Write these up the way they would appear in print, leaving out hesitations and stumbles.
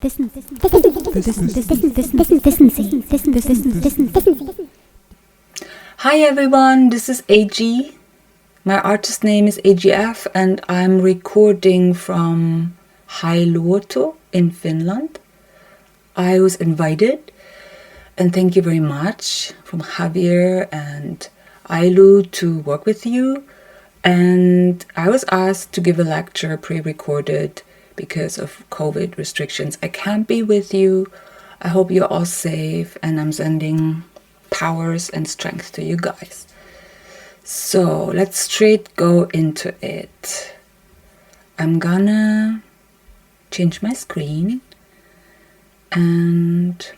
Hi everyone, this is AG. My artist name is AGF and I'm recording from Hailuoto in Finland. I was invited, and thank you very much, from Javier and Ailu to work with you. And I was asked to give a lecture pre-recorded because of COVID restrictions. I can't be with you. I hope you're all safe, and I'm sending powers and strength to you guys. So let's straight go into it. I'm gonna change my screen. And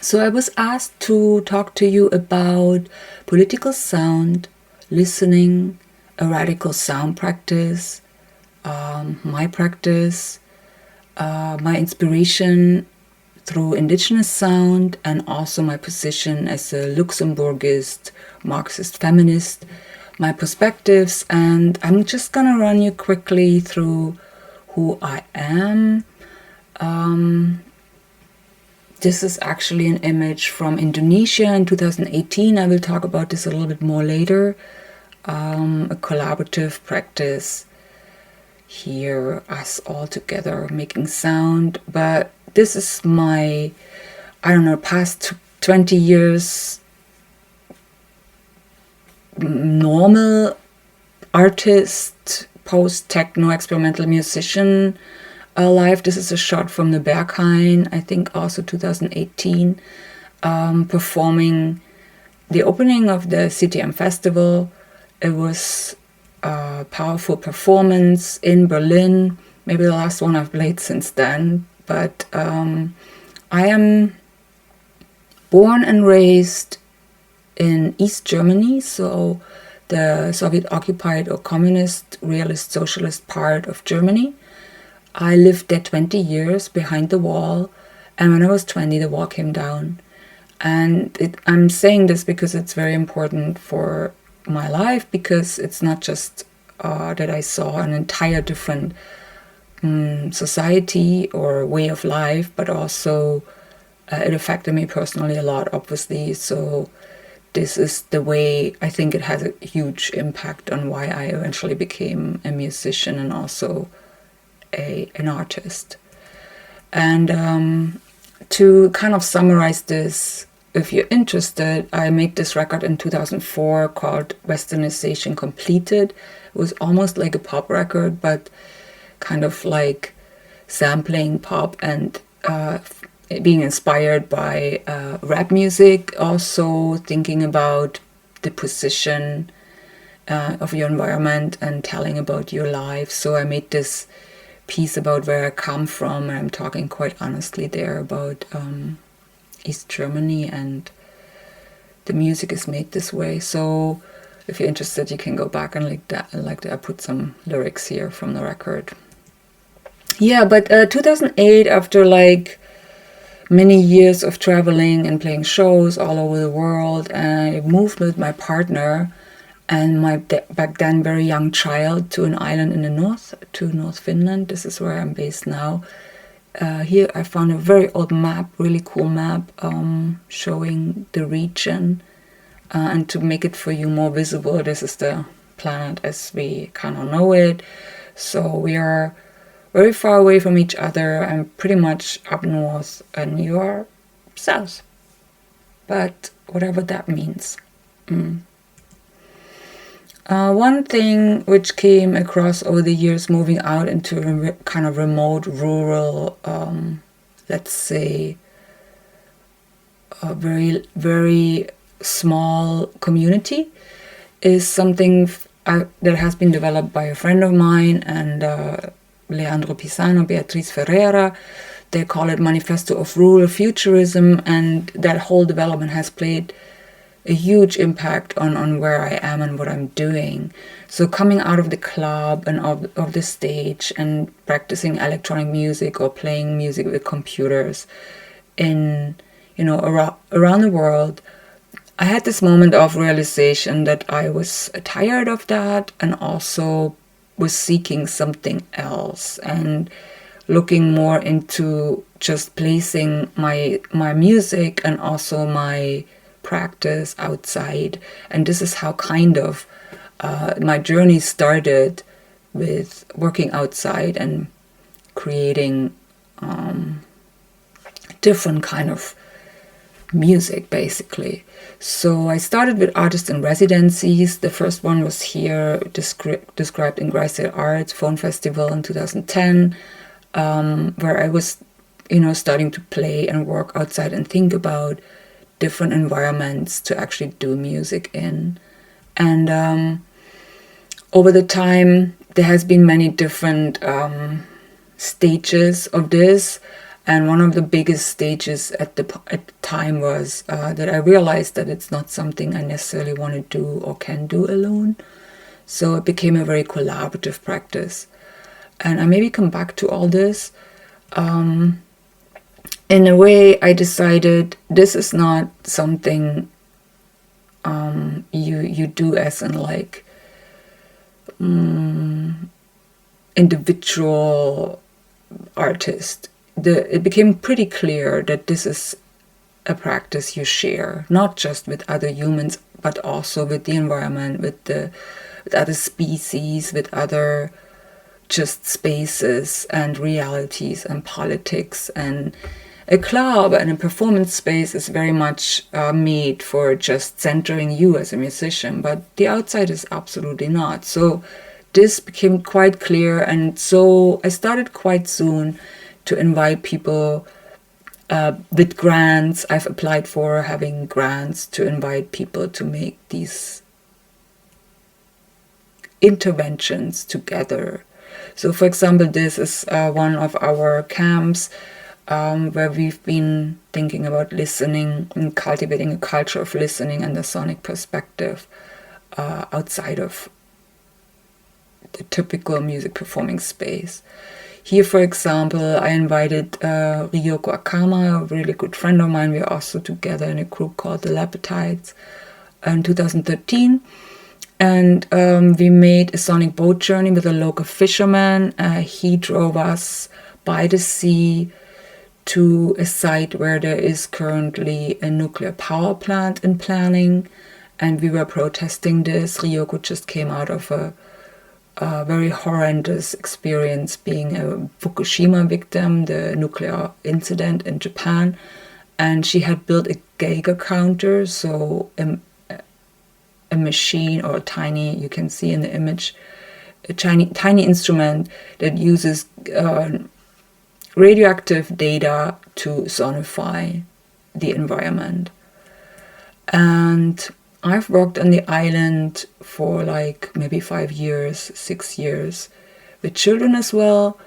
so I was asked to talk to you about political sound, listening, a radical sound practice, my practice, my inspiration through indigenous sound, and also my position as a luxemburguist, marxist feminist, my perspectives. And I'm just gonna run you quickly through who I am. This is actually an image from Indonesia in 2018. I will talk about this a little bit more later. A collaborative practice here, us all together making sound. But this is my, past 20 years normal artist, post-techno experimental musician life. This is a shot from the Berghain, I think also 2018, performing the opening of the CTM festival. It was a powerful performance in Berlin, maybe the last one I've played since then. But I am born and raised in East Germany, so the Soviet-occupied or communist, realist, socialist part of Germany. I lived there 20 years behind the wall, and when I was 20, the wall came down. And I'm saying this because it's very important for my life, because it's not just that I saw an entire different society or way of life, but also it affected me personally a lot, obviously. So this is the way I think it has a huge impact on why I eventually became a musician and also an artist. And to kind of summarize this, if you're interested, I made this record in 2004 called Westernization Completed. It was almost like a pop record, but kind of like sampling pop and being inspired by rap music, also thinking about the position of your environment and telling about your life. So I made this piece about where I come from, and I'm talking quite honestly there about East Germany, and the music is made this way. So if you're interested, you can go back and I put some lyrics here from the record. Yeah, but 2008, after like many years of traveling and playing shows all over the world, I moved with my partner and my back then very young child to an island in the north, to North Finland. This is where I'm based now. Here I found a very old map, really cool map, showing the region. And to make it for you more visible, this is the planet as we kind of know it. So we are very far away from each other. I'm pretty much up north and you are south. But whatever that means. One thing which came across over the years moving out into a kind of remote, rural, let's say, a very, very small community is something that has been developed by a friend of mine and Leandro Pisano, Beatriz Ferreira. They call it Manifesto of Rural Futurism, and that whole development has played a huge impact on where I am and what I'm doing. So coming out of the club and of the stage and practicing electronic music or playing music with computers in, around the world, I had this moment of realization that I was tired of that and also was seeking something else. And looking more into just placing my music and also my practice outside. And this is how kind of my journey started, with working outside and creating different kind of music, basically. So I started with artist in residencies. The first one was here, described in Greie Arts Phone Festival in 2010, where I was, starting to play and work outside and think about different environments to actually do music in. And over the time, there has been many different stages of this. And one of the biggest stages at the time was that I realized that it's not something I necessarily want to do or can do alone. So it became a very collaborative practice. And I maybe come back to all this. In a way, I decided this is not something you do as in like individual artist. It became pretty clear that this is a practice you share, not just with other humans, but also with the environment, with other species, with other just spaces and realities and politics. And a club and a performance space is very much made for just centering you as a musician, but the outside is absolutely not. So this became quite clear, and so I started quite soon to invite people with grants. I've applied for having grants to invite people to make these interventions together. So, for example, this is one of our camps where we've been thinking about listening and cultivating a culture of listening and the sonic perspective outside of the typical music performing space. Here, for example, I invited Ryoko Akama, a really good friend of mine. We are also together in a group called The Appetites in 2013. And we made a sonic boat journey with a local fisherman. He drove us by the sea to a site where there is currently a nuclear power plant in planning. And we were protesting this. Ryoko just came out of a very horrendous experience being a Fukushima victim, the nuclear incident in Japan. And she had built a Geiger counter, so a machine or a tiny, you can see in the image, a tiny instrument that uses radioactive data to sonify the environment. And I've worked on the island for like maybe 5 years, 6 years with children as well.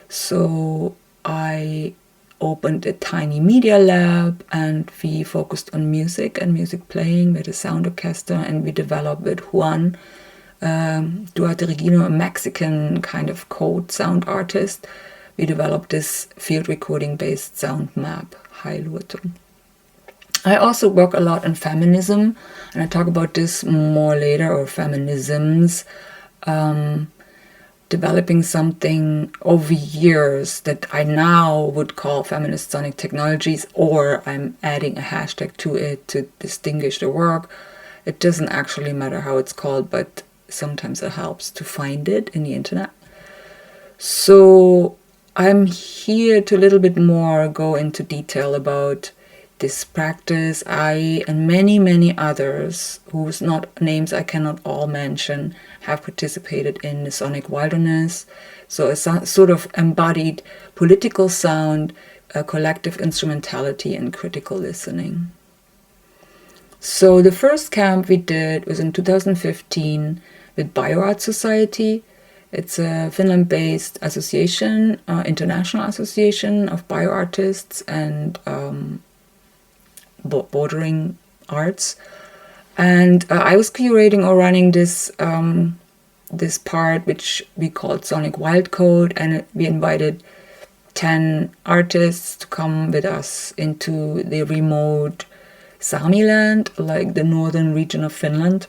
So I opened a tiny media lab and we focused on music and music playing with a sound orchestra, and we developed with Juan Duarte Regino, a Mexican kind of code sound artist. We developed this field recording based sound map, Heilurto. I also work a lot on feminism, and I talk about this more later, or feminisms, developing something over years that I now would call feminist sonic technologies, or I'm adding a hashtag to it to distinguish the work. It doesn't actually matter how it's called, but sometimes it helps to find it in the internet. So I'm here to a little bit more go into detail about this practice. I and many, many others, whose names I cannot all mention, have participated in the sonic wilderness. So a sort of embodied political sound, a collective instrumentality, and critical listening. So the first camp we did was in 2015 with BioArt Society. It's a Finland-based association, international association of bioartists and bordering arts. And I was curating or running this this part, which we called Sonic Wildcode, and we invited 10 artists to come with us into the remote Saamiland, like the northern region of Finland,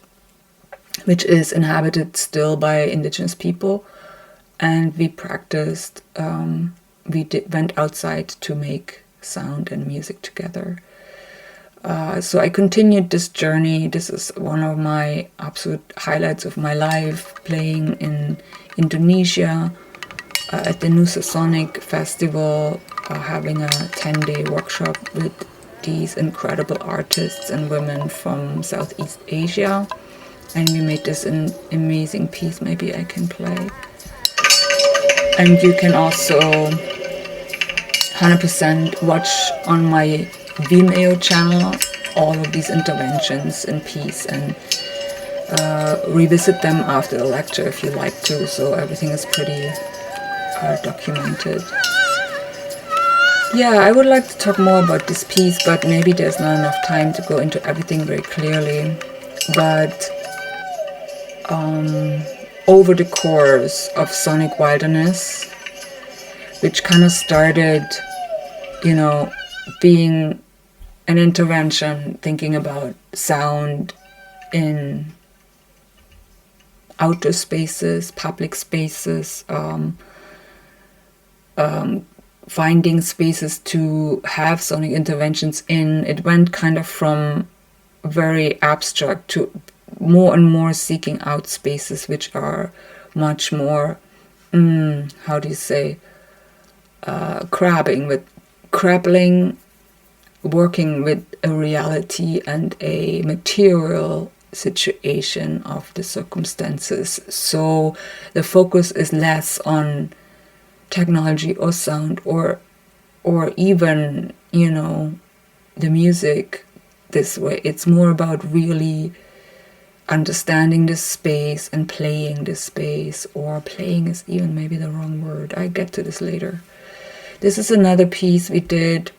which is inhabited still by indigenous people. And we practiced went outside to make sound and music together. So I continued this journey. This is one of my absolute highlights of my life, playing in Indonesia at the Nusa Sonic Festival, having a 10-day workshop with these incredible artists and women from Southeast Asia. And we made this an amazing piece. Maybe I can play. And you can also 100% watch on my Vimeo channel all of these interventions in piece and revisit them after the lecture if you like to. So everything is pretty documented. Yeah, I would like to talk more about this piece, but maybe there's not enough time to go into everything very clearly. But over the course of Sonic Wilderness, which kind of started, being an intervention, thinking about sound in outdoor spaces, public spaces, finding spaces to have sonic interventions in. It went kind of from very abstract to more and more seeking out spaces which are much more, crabbling, working with a reality and a material situation of the circumstances. So the focus is less on technology or sound or even, the music this way. It's more about really understanding this space and playing this space, or playing is even maybe the wrong word. I get to this later. This is another piece we did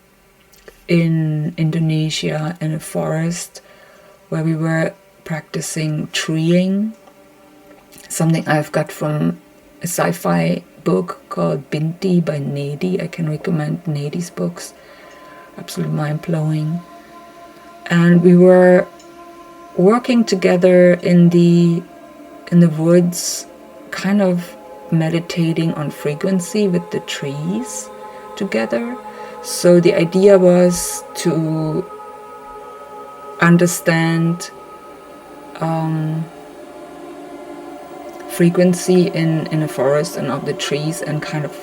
in Indonesia in a forest where we were practicing treeing, something I've got from a sci-fi book called Binti by Nedi. I can recommend Nedi's books, absolutely mind-blowing. And we were working together in the woods, kind of meditating on frequency with the trees together. So the idea was to understand frequency in a forest and of the trees, and kind of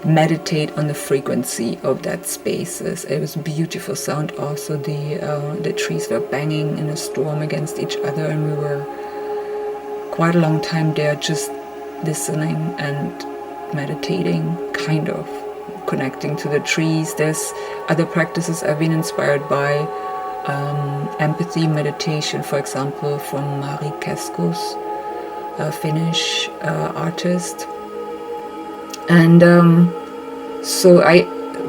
meditate on the frequency of that spaces. It was beautiful sound. Also, the trees were banging in a storm against each other, and we were quite a long time there, just listening and meditating, kind of connecting to the trees. There's other practices I've been inspired by, empathy meditation, for example, from Mari Keskus, a Finnish artist. And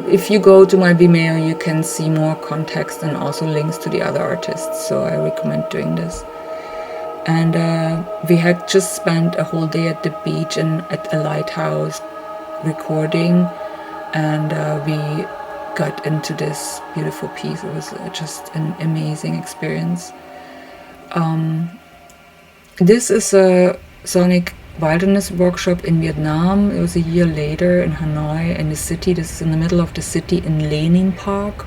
if you go to my Vimeo, you can see more context and also links to the other artists. So I recommend doing this. And we had just spent a whole day at the beach and at a lighthouse recording, and we got into this beautiful piece. It was just an amazing experience. This is a sonic wilderness workshop in Vietnam. It was a year later in Hanoi, in the city. This is in the middle of the city in Lenin Park,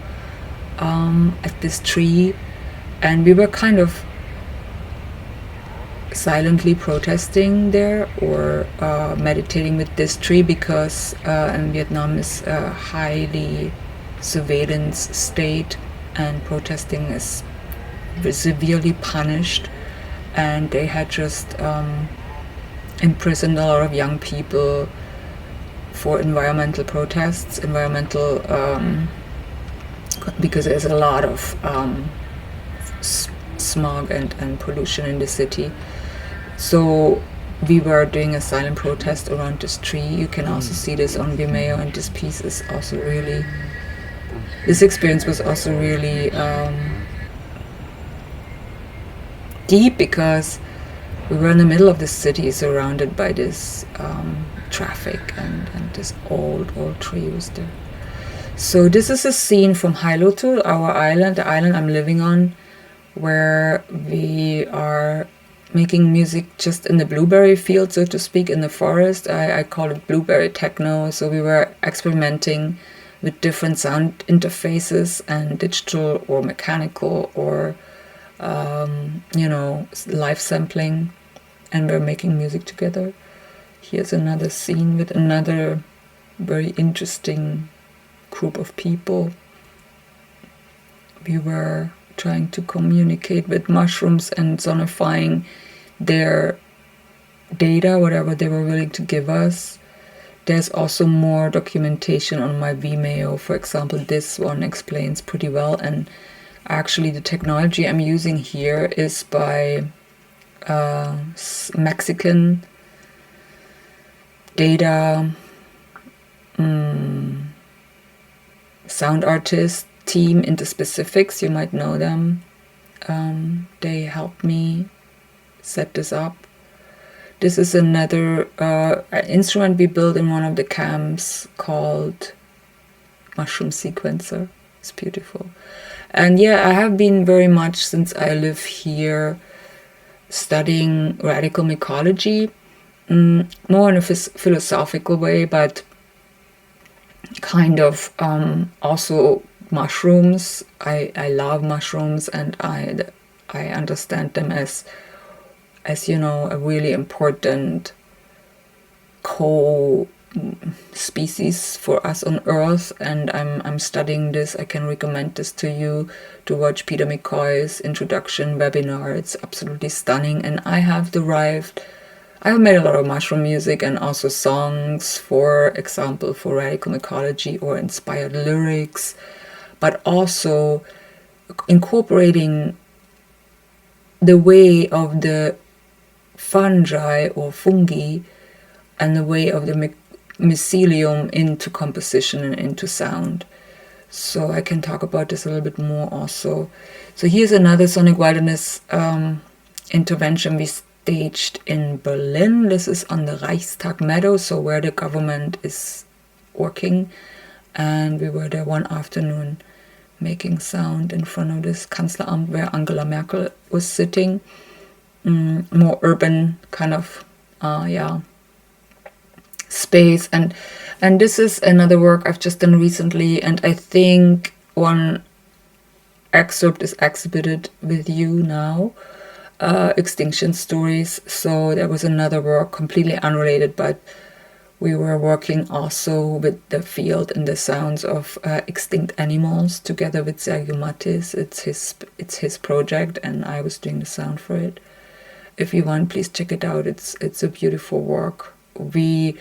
at this tree. And we were kind of silently protesting there, or meditating with this tree, because in Vietnam is a highly surveillance state, and protesting is severely punished. And they had just imprisoned a lot of young people for environmental protests, because there's a lot of smog and pollution in the city. So we were doing a silent protest around this tree. You can also see this on Vimeo, and this piece is also really, this experience was also really deep, because we were in the middle of the city, surrounded by this traffic, and this old tree was there. So this is a scene from Hailuoto, our island, the island I'm living on, where we are making music just in the blueberry field, so to speak, in the forest. I call it blueberry techno. So we were experimenting with different sound interfaces and digital or mechanical or, live sampling, and we're making music together. Here's another scene with another very interesting group of people. We were trying to communicate with mushrooms and sonifying their data, whatever they were willing to give us. There's also more documentation on my Vimeo. For example, this one explains pretty well, and actually the technology I'm using here is by Mexican data sound artist team, Into Specifics, you might know them. They helped me set this up. This is another instrument we built in one of the camps called Mushroom Sequencer. It's beautiful. And yeah, I have been very much, since I live here, studying radical mycology, more in a philosophical way, but kind of also mushrooms. I love mushrooms, and I understand them as a really important co-species for us on Earth. And I'm studying this. I can recommend this to you, to watch Peter McCoy's introduction webinar. It's absolutely stunning. And I have made a lot of mushroom music and also songs, for example, for radical mycology or inspired lyrics, but also incorporating the way of the fungi or fungi and the way of the mycelium into composition and into sound. So I can talk about this a little bit more also. So here's another sonic wilderness intervention we staged in Berlin. This is on the Reichstag Meadow, so where the government is working. And we were there one afternoon making sound in front of this Kanzleramt where Angela Merkel was sitting. More urban kind of space. And this is another work I've just done recently, and I think one excerpt is exhibited with you now. Extinction Stories. So there was another work completely unrelated, but we were working also with the field and the sounds of extinct animals together with Sergio Mattis. It's his project, and I was doing the sound for it. If you want, please check it out. It's a beautiful work. It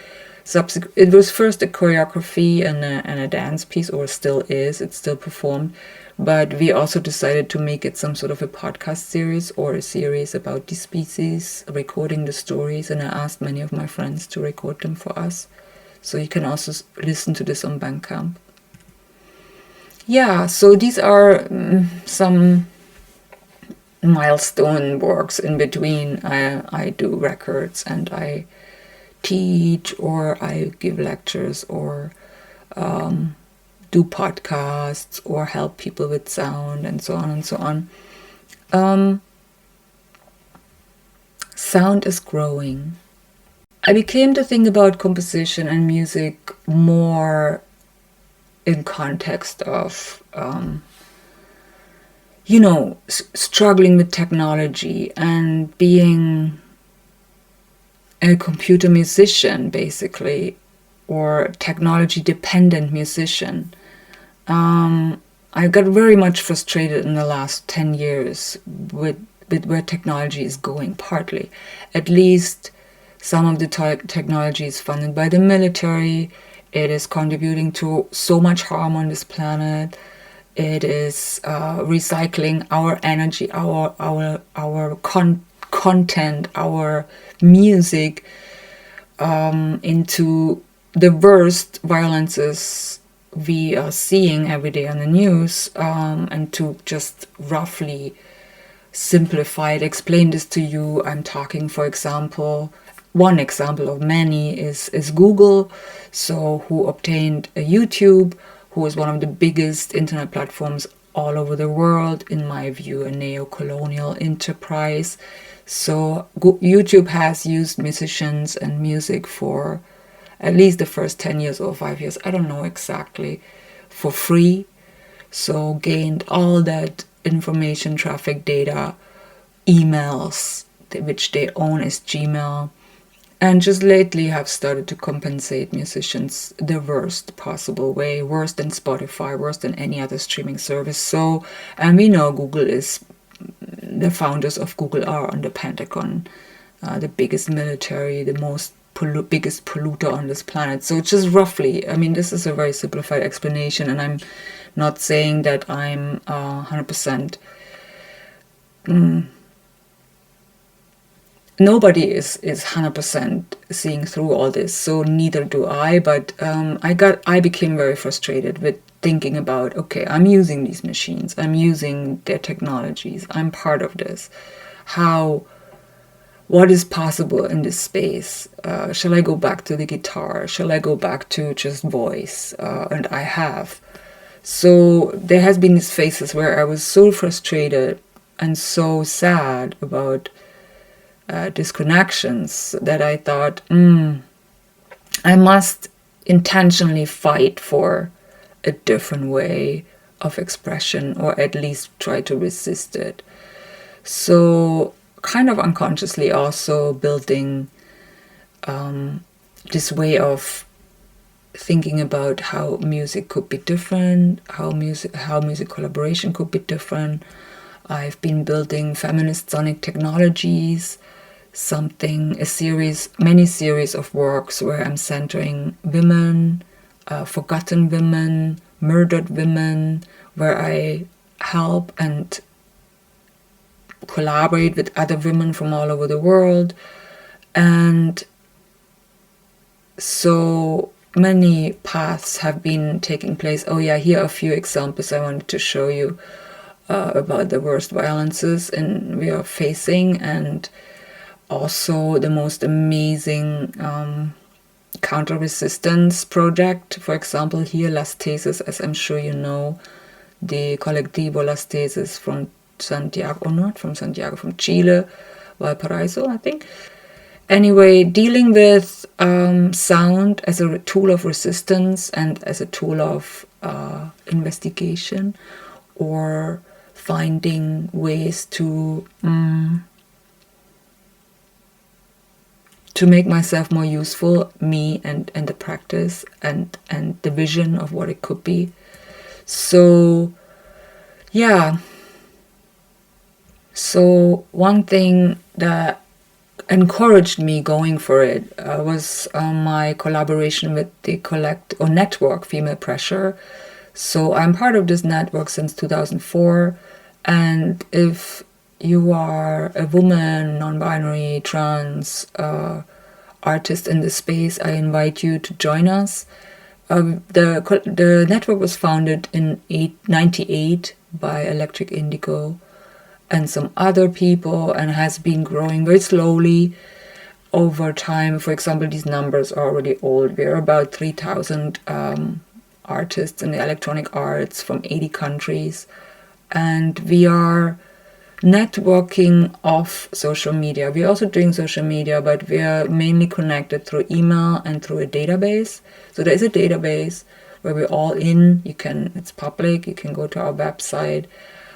was first a choreography and a dance piece, or still is. It's still performed. But we also decided to make it some sort of a podcast series or a series about these species, recording the stories, and I asked many of my friends to record them for us. So you can also listen to this on Bandcamp. Yeah, so these are some milestone works in between. I do records and I teach, or I give lectures, or do podcasts, or help people with sound, and so on and so on. Sound is growing. I became to think about composition and music more in context of, struggling with technology and being a computer musician, basically, or technology-dependent musician. I got very much frustrated in the last 10 years with where technology is going, partly. At least some of the technology is funded by the military. It is contributing to so much harm on this planet. It is recycling our energy, our content, our music into the worst violences we are seeing every day on the news. And to just roughly simplify it, explain this to you, I'm talking, for example, one example of many is Google, so who obtained a YouTube, who is one of the biggest internet platforms all over the world, in my view, a neo-colonial enterprise. So YouTube has used musicians and music for at least the first 10 years or 5 years, I don't know exactly, for free. So gained all that information, traffic data, emails, which they own as Gmail, and just lately have started to compensate musicians the worst possible way, worse than Spotify, worse than any other streaming service. So, and we know the founders of Google are on the Pentagon, the biggest military, the biggest polluter on this planet. So just roughly, I mean, this is a very simplified explanation, and I'm not saying that I'm 100%. Nobody is 100% seeing through all this, so neither do I. But I became very frustrated with thinking about, okay, I'm using these machines, I'm using their technologies, I'm part of this. What is possible in this space? Shall I go back to the guitar? Shall I go back to just voice? And I have. So there has been these phases where I was so frustrated and so sad about disconnections that I thought, I must intentionally fight for a different way of expression, or at least try to resist it. So kind of unconsciously also building this way of thinking about how music could be different, how music collaboration could be different. I've been building feminist sonic technologies, many series of works where I'm centering women, forgotten women, murdered women, where I help and collaborate with other women from all over the world. And so many paths have been taking place. Oh yeah, here are a few examples I wanted to show you about the worst violences we are facing, and also the most amazing counter-resistance project. For example, here Las Tesis, as I'm sure you know, the Colectivo Las Tesis from Santiago, or not from Santiago, from Chile, Valparaiso, I think. Anyway, dealing with sound as a tool of resistance and as a tool of investigation, or finding ways to make myself more useful, me and the practice and the vision of what it could be. So yeah. So one thing that encouraged me going for it was my collaboration with the network Female Pressure. So I'm part of this network since 2004, and if you are a woman, non-binary, trans artist in this space, I invite you to join us. The network was founded in 1998 by Electric Indigo and some other people, and has been growing very slowly over time. For example, these numbers are already old. We're about 3,000 artists in the electronic arts from 80 countries, and we are networking off social media. We're also doing social media, but we are mainly connected through email and through a database. So there is a database where we're all in. It's public, you can go to our website.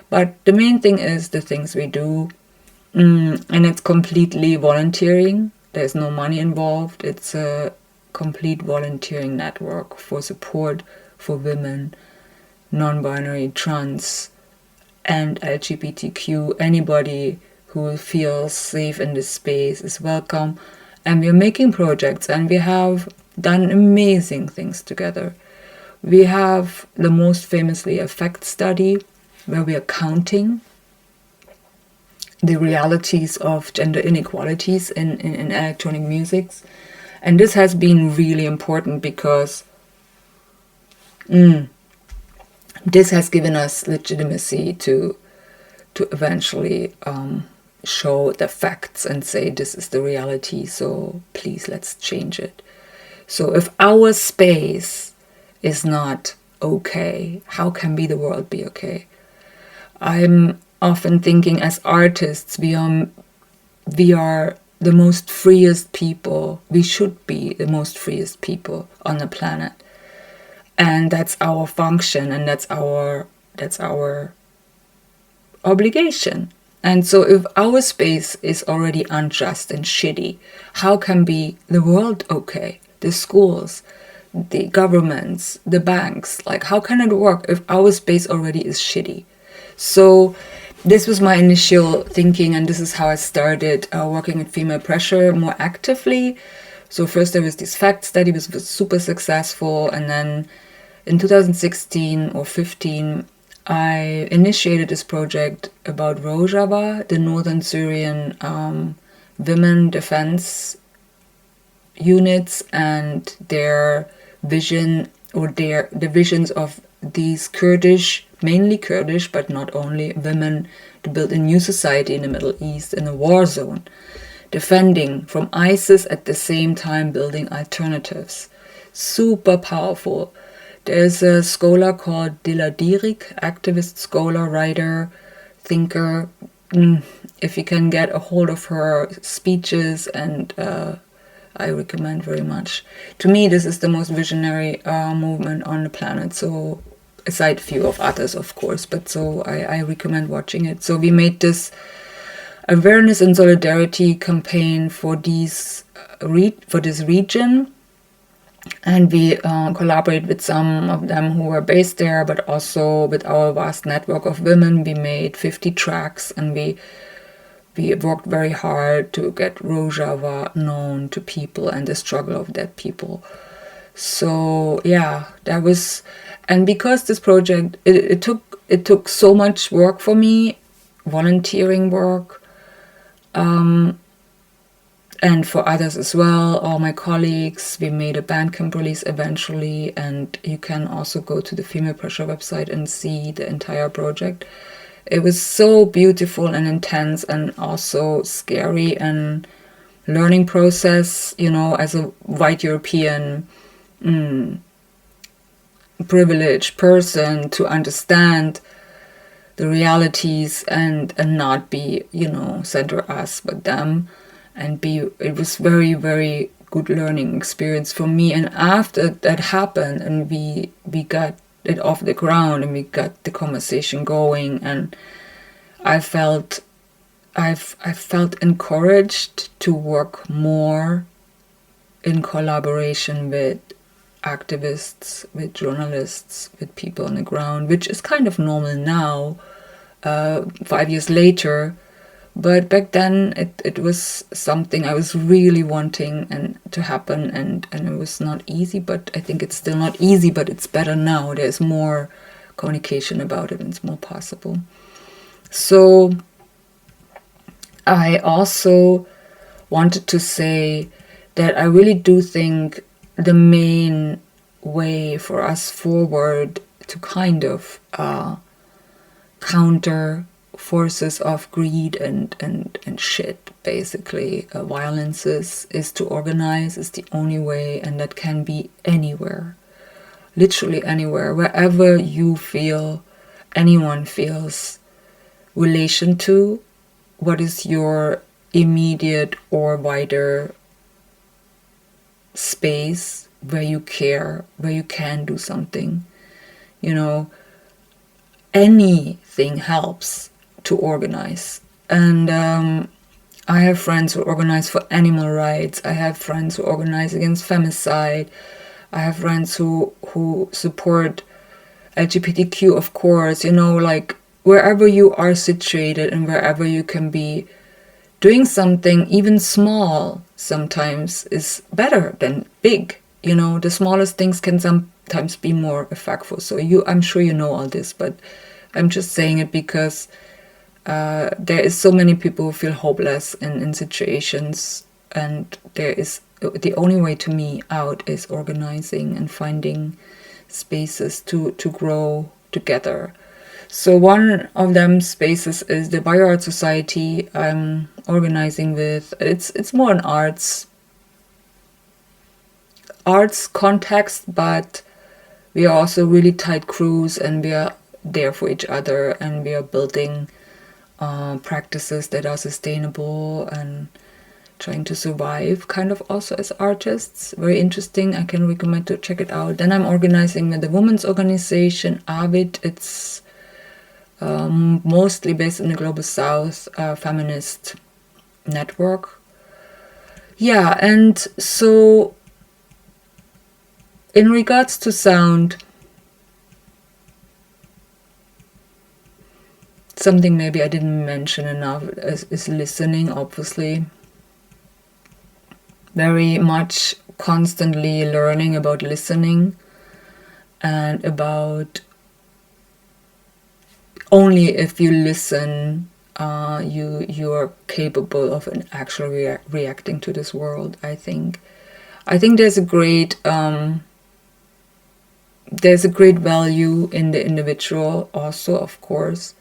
But the main thing is the things we do, and it's completely volunteering. There's no money involved. It's a complete volunteering network for support for women, non-binary, trans, and LGBTQ. Anybody who feels safe in this space is welcome. And we're making projects, and we have done amazing things together. We have the most famously effect study, where we are counting the realities of gender inequalities in electronic musics. And this has been really important because this has given us legitimacy to eventually show the facts and say this is the reality, so please let's change it. So if our space is not okay, how can the world be okay? I'm often thinking as artists, we are the most freest people. We should be the most freest people on the planet. And that's our function, and that's our obligation. And so if our space is already unjust and shitty, how can be the world okay? The schools, the governments, the banks, like how can it work if our space already is shitty? So this was my initial thinking, and this is how I started working with female pressure more actively. So first there was this fact study, which was super successful, and then in 2016 or 15, I initiated this project about Rojava, the northern Syrian women defense units, and their vision, or the visions of these Kurdish, mainly Kurdish, but not only, women to build a new society in the Middle East in a war zone, defending from ISIS at the same time building alternatives. Super powerful. There's a scholar called Dila Dirik, activist, scholar, writer, thinker. If you can get a hold of her speeches, and I recommend very much. To me, this is the most visionary movement on the planet. So, aside a few of others, of course, but so I recommend watching it. So we made this awareness and solidarity campaign for this region. And we collaborate with some of them who were based there, but also with our vast network of women. We made 50 tracks, and we worked very hard to get Rojava known to people and the struggle of that people. So yeah, that was, and because this project, it took so much work for me, volunteering work, and for others as well, all my colleagues. We made a Bandcamp release eventually, and you can also go to the Female Pressure website and see the entire project. It was so beautiful and intense, and also scary, and learning process, as a white European privileged person, to understand the realities and not be, center us but them. And it was very, very good learning experience for me. And after that happened, and we got it off the ground, and we got the conversation going, and I felt encouraged to work more in collaboration with activists, with journalists, with people on the ground, which is kind of normal now, 5 years later. But back then, it was something I was really wanting to happen, and it was not easy, but I think it's still not easy, but it's better now. There's more communication about it, and it's more possible. So I also wanted to say that I really do think the main way for us forward to kind of counter forces of greed and shit, basically, violences, is to organize, is the only way, and that can be anywhere, literally anywhere, wherever you feel, anyone feels relation to what is your immediate or wider space where you care, where you can do something. Anything helps to organize. And I have friends who organize for animal rights. I have friends who organize against femicide. I have friends who support LGBTQ, of course. Like wherever you are situated and wherever you can be doing something, even small, sometimes is better than big. The smallest things can sometimes be more effective. So I'm sure you know all this, but I'm just saying it because there is so many people who feel hopeless in situations, and the only way to me out is organizing and finding spaces to grow together. So one of them spaces is the BioArt Society I'm organizing with. It's more an arts context, but we are also really tight crews, and we are there for each other, and we are building practices that are sustainable and trying to survive kind of also as artists. Very interesting. I can recommend to check it out. Then I'm organizing with the women's organization AVID. It's mostly based in the Global South, feminist network. Yeah, and so in regards to sound, something maybe I didn't mention enough is listening, obviously. Very much constantly learning about listening and about only if you listen, you are capable of actually reacting to this world. I think there's a great value in the individual also, of course,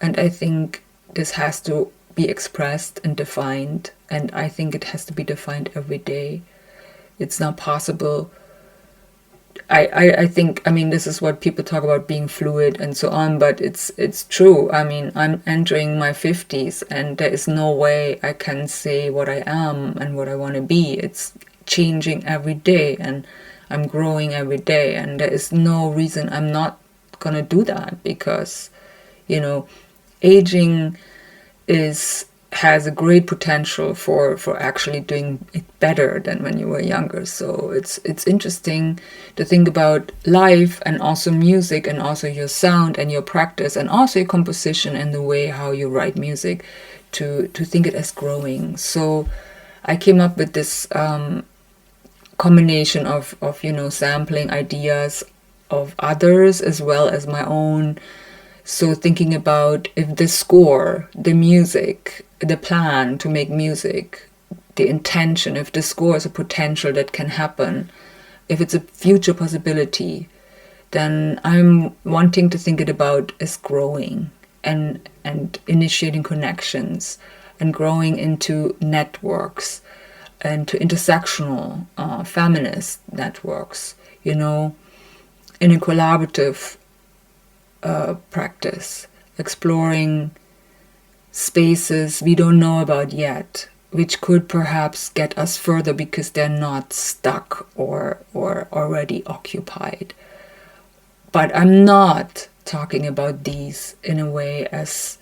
and I think this has to be expressed and defined, and I think it has to be defined every day. It's not possible. I think, I mean, this is what people talk about, being fluid and so on, but it's true. I mean, I'm entering my 50s, and there is no way I can say what I am and what I want to be. It's changing every day, and I'm growing every day, and there is no reason I'm not gonna do that, because, you know, aging has a great potential for actually doing it better than when you were younger. So it's interesting to think about life, and also music, and also your sound and your practice, and also your composition and the way how you write music, to think it as growing. So I came up with this combination of sampling ideas of others as well as my own. So thinking about if the score, the music, the plan to make music, the intention, if the score is a potential that can happen, if it's a future possibility, then I'm wanting to think it about as growing and initiating connections and growing into networks and to intersectional feminist networks, in a collaborative practice, exploring spaces we don't know about yet, which could perhaps get us further because they're not stuck or already occupied. But I'm not talking about these in a way as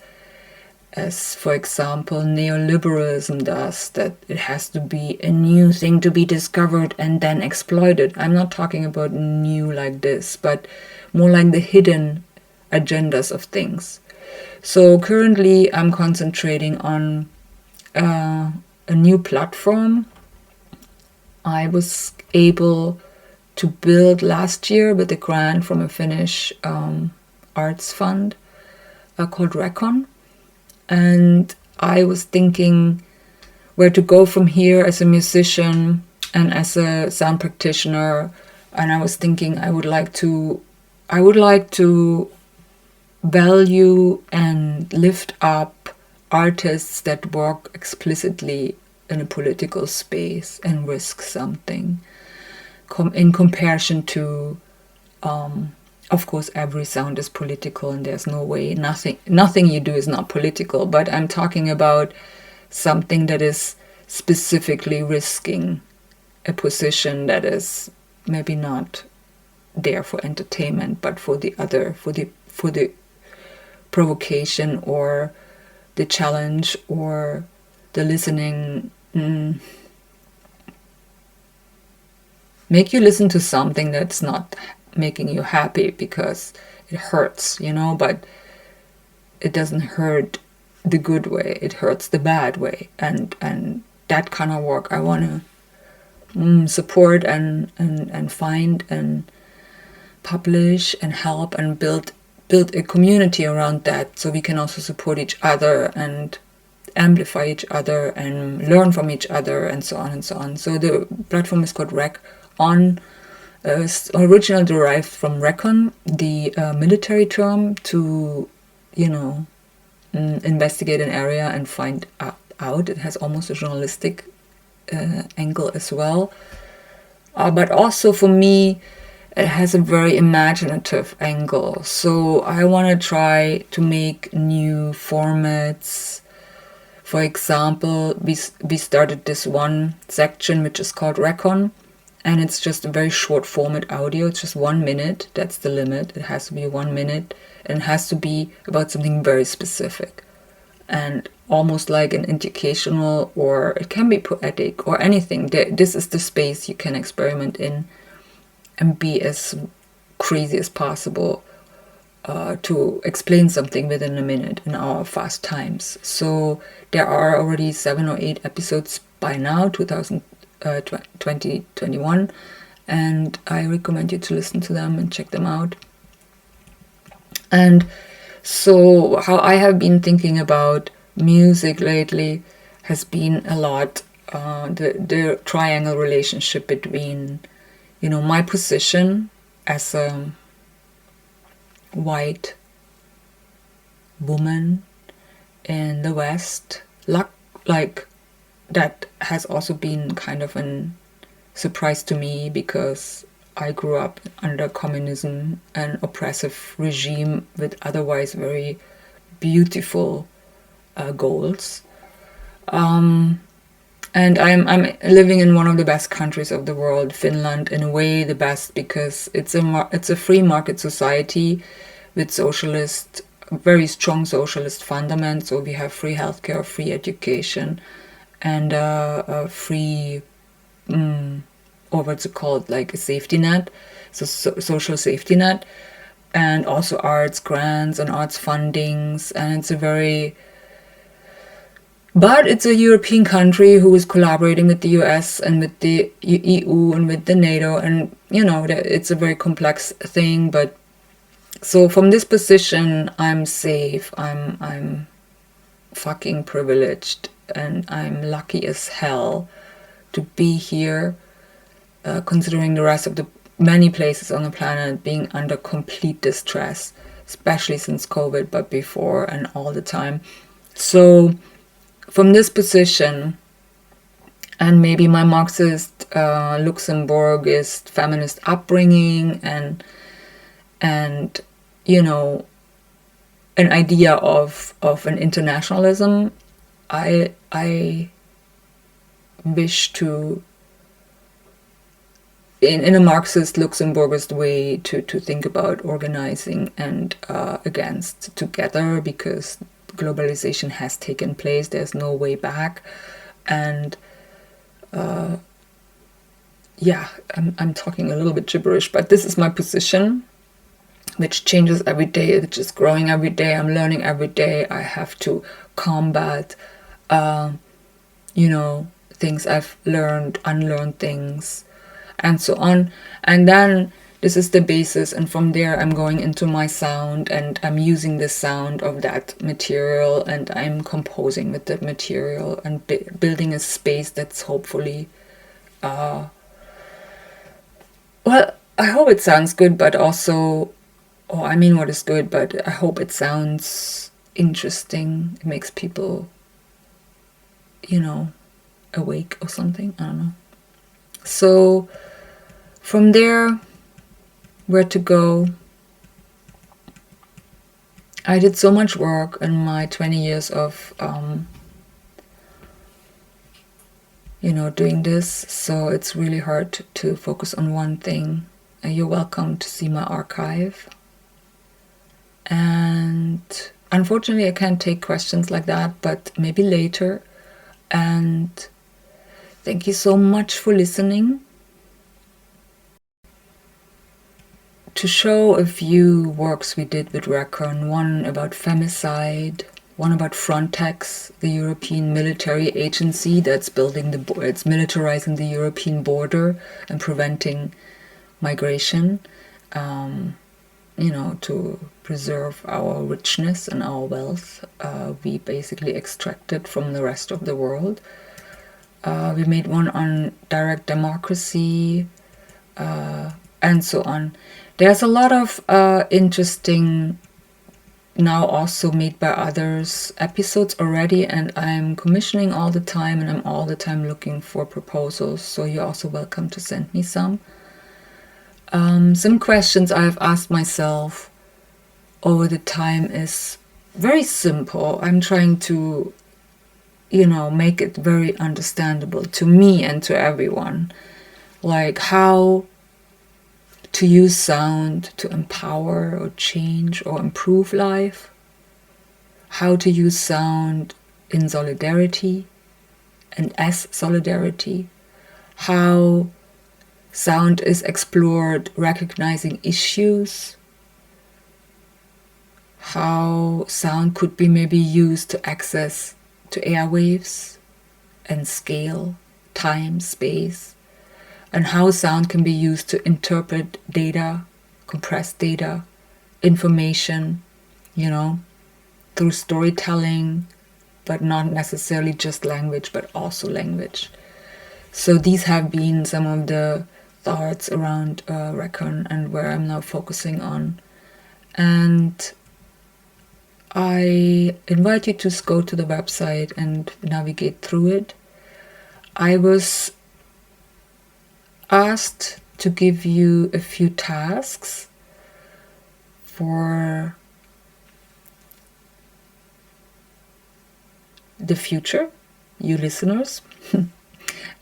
for example neoliberalism does, that it has to be a new thing to be discovered and then exploited. I'm not talking about new like this, but more like the hidden agendas of things. So currently I'm concentrating on a new platform I was able to build last year with a grant from a Finnish arts fund called Recon. And I was thinking where to go from here as a musician and as a sound practitioner. And I was thinking I would like to value and lift up artists that work explicitly in a political space and risk something in comparison to of course every sound is political, and there's no way, nothing you do is not political, but I'm talking about something that is specifically risking a position that is maybe not there for entertainment, but for the provocation or the challenge or the listening. Make you listen to something that's not making you happy because it hurts, but it doesn't hurt the good way, it hurts the bad way, and that kind of work I want to support and find and publish and help and build a community around that, so we can also support each other and amplify each other and learn from each other and so on and so on. So the platform is called Recon, originally derived from recon, the military term to investigate an area and find out. It has almost a journalistic angle as well, but also for me it has a very imaginative angle. So I want to try to make new formats. For example, we started this one section which is called Recon, and it's just a very short format audio. It's just 1 minute. That's the limit. It has to be 1 minute, and it has to be about something very specific and almost like an educational, or it can be poetic or anything. This is the space you can experiment in and be as crazy as possible to explain something within a minute in our fast times. So there are already 7 or 8 episodes by now, 2021, and I recommend you to listen to them and check them out. And so how I have been thinking about music lately has been a lot the triangle relationship between, my position as a white woman in the West. Like that has also been kind of a surprise to me, because I grew up under communism, an oppressive regime with otherwise very beautiful goals. And I'm living in one of the best countries of the world, Finland, in a way the best, because it's a free market society with very strong socialist fundamentals. So we have free healthcare, free education, and a free, or what's it called, like a safety net, so social safety net, and also arts grants and arts fundings, and but it's a European country who is collaborating with the US and with the EU and with the NATO, and it's a very complex thing. But so from this position, I'm safe. I'm fucking privileged, and I'm lucky as hell to be here, considering the rest of the many places on the planet being under complete distress, especially since COVID, but before and all the time. So from this position, and maybe my Marxist, luxemburguist, feminist upbringing, and an idea of an internationalism, I wish to, in a Marxist luxemburgist way, to think about organizing and against together, because globalization has taken place. There's no way back. And I'm talking a little bit gibberish, but this is my position, which changes every day, which is growing every day. I'm learning every day. I have to combat things I've learned, unlearn things, and so on. And then this is the basis, and from there I'm going into my sound, and I'm using the sound of that material, and I'm composing with that material, and building a space that's hopefully I hope it sounds good, but also, what is good, but I hope it sounds interesting. It makes people awake or something, I don't know. So from there, where to go? I did so much work in my 20 years of doing this, so it's really hard to focus on one thing. You're welcome to see my archive, and unfortunately I can't take questions like that, but maybe later. And thank you so much for listening. To show a few works we did with Recon, one about femicide, one about Frontex, the European military agency that's it's militarizing the European border and preventing migration, to preserve our richness and our wealth. We basically extracted from the rest of the world. We made one on direct democracy, and so on. There's a lot of interesting, now also made by others, episodes already, and I'm commissioning all the time, and I'm all the time looking for proposals, so you're also welcome to send me some. Some questions I've asked myself over the time is very simple. I'm trying to, make it very understandable to me and to everyone. Like how to use sound to empower or change or improve life. How to use sound in solidarity and as solidarity. How sound is explored recognizing issues. How sound could be maybe used to access to airwaves and scale, time, space. And how sound can be used to interpret data, compress data, information, through storytelling, but not necessarily just language, but also language. So these have been some of the thoughts around Recon and where I'm now focusing on. And I invite you to go to the website and navigate through it. I was asked to give you a few tasks for the future, you listeners.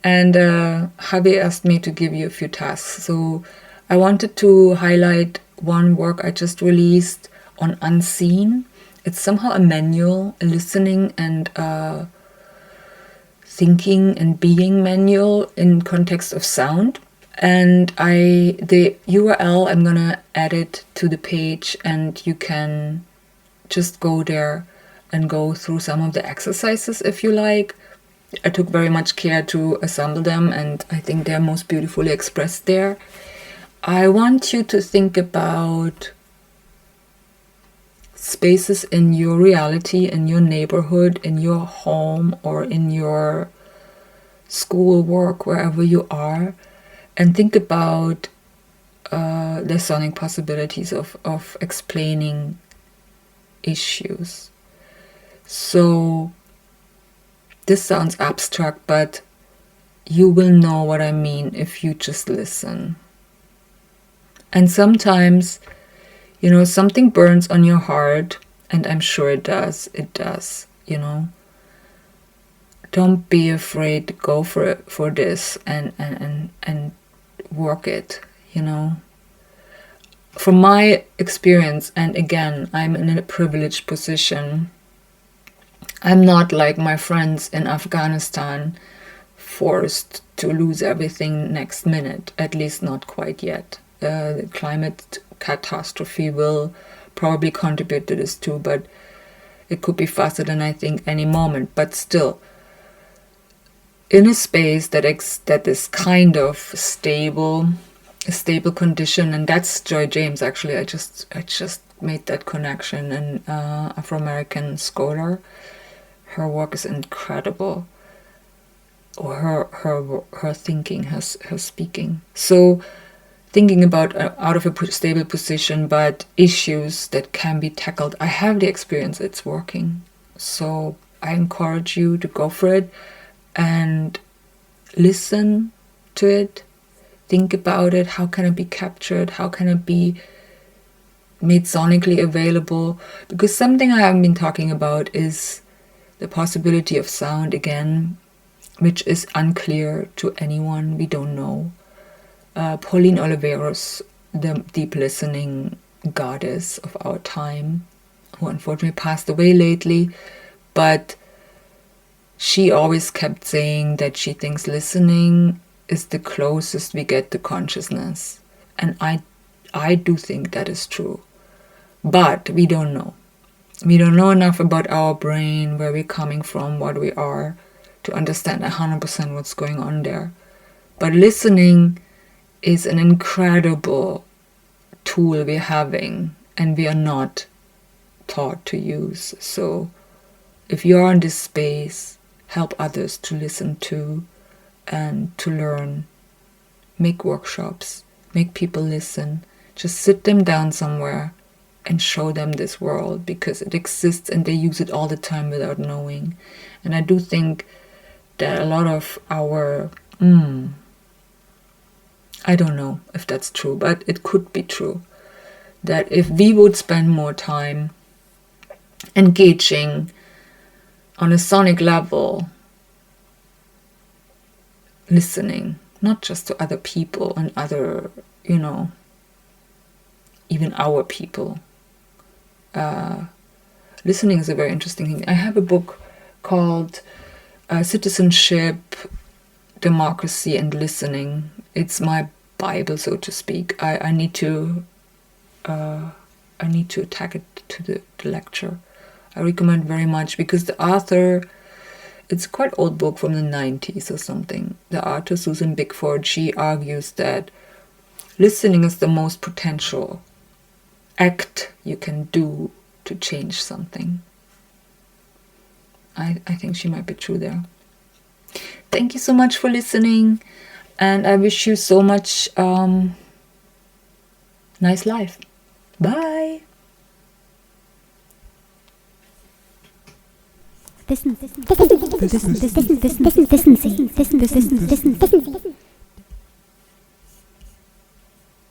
And Javi asked me to give you a few tasks. So I wanted to highlight one work I just released on Unseen. It's somehow a manual, a listening and thinking and being manual in context of sound. And the URL, I'm gonna add it to the page, and you can just go there and go through some of the exercises if you like. I took very much care to assemble them, and I think they're most beautifully expressed there. I want you to think about spaces in your reality, in your neighborhood, in your home, or in your school, work, wherever you are, and think about the sonic possibilities of explaining issues. So this sounds abstract, but you will know what I mean if you just listen. And sometimes, something burns on your heart, and I'm sure it does, Don't be afraid to go for this and work it, From my experience, and again, I'm in a privileged position. I'm not like my friends in Afghanistan, forced to lose everything next minute, at least not quite yet. The climate catastrophe will probably contribute to this too, but it could be faster than I think any moment. But still, in a space that is kind of a stable condition, and that's Joy James. Actually, I just made that connection. An Afro-American scholar. Her work is incredible. Or her thinking, her speaking. So thinking about out of a stable position, but issues that can be tackled. I have the experience, it's working. So I encourage you to go for it and listen to it. Think about it. How can it be captured? How can it be made sonically available? Because something I haven't been talking about is the possibility of sound again, which is unclear to anyone. We don't know. Pauline Oliveros, the deep listening goddess of our time, who unfortunately passed away lately, but she always kept saying that she thinks listening is the closest we get to consciousness. And I do think that is true. But we don't know. We don't know enough about our brain, where we're coming from, what we are, to understand 100% what's going on there. But listening is an incredible tool we're having, and we are not taught to use. So if you're in this space, help others to listen to and to learn. Make workshops, make people listen. Just sit them down somewhere and show them this world, because it exists and they use it all the time without knowing. And I do think that a lot of our I don't know if that's true, but it could be true. That if we would spend more time engaging on a sonic level, listening, not just to other people and other, even our people. Listening is a very interesting thing. I have a book called Citizenship, Democracy and Listening. It's my Bible, so to speak. I need to tag it to the lecture. I recommend very much because the author, it's a quite old book from the 90s or something. The author, Susan Bickford, she argues that listening is the most potential act you can do to change something. I think she might be true there. Thank you so much for listening, and I wish you so much nice life. Bye. Wissen Sie.